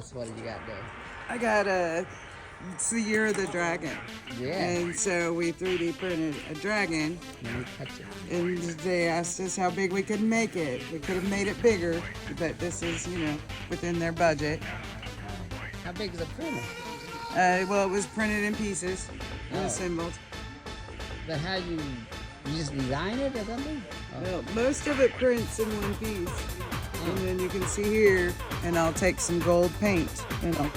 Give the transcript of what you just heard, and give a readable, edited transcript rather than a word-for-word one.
us. What did you got there? I got it's the year of the dragon. Yeah. And so we 3D printed a dragon, Let me touch it. and they asked us how big we could make it. We could have made it bigger, but this is, within their budget. How big is a printer? Well, it was printed in pieces and Oh. assembled. But how you just design it or something? Oh. Well, most of it prints in one piece. And then you can see here, and I'll take some gold paint, and I'll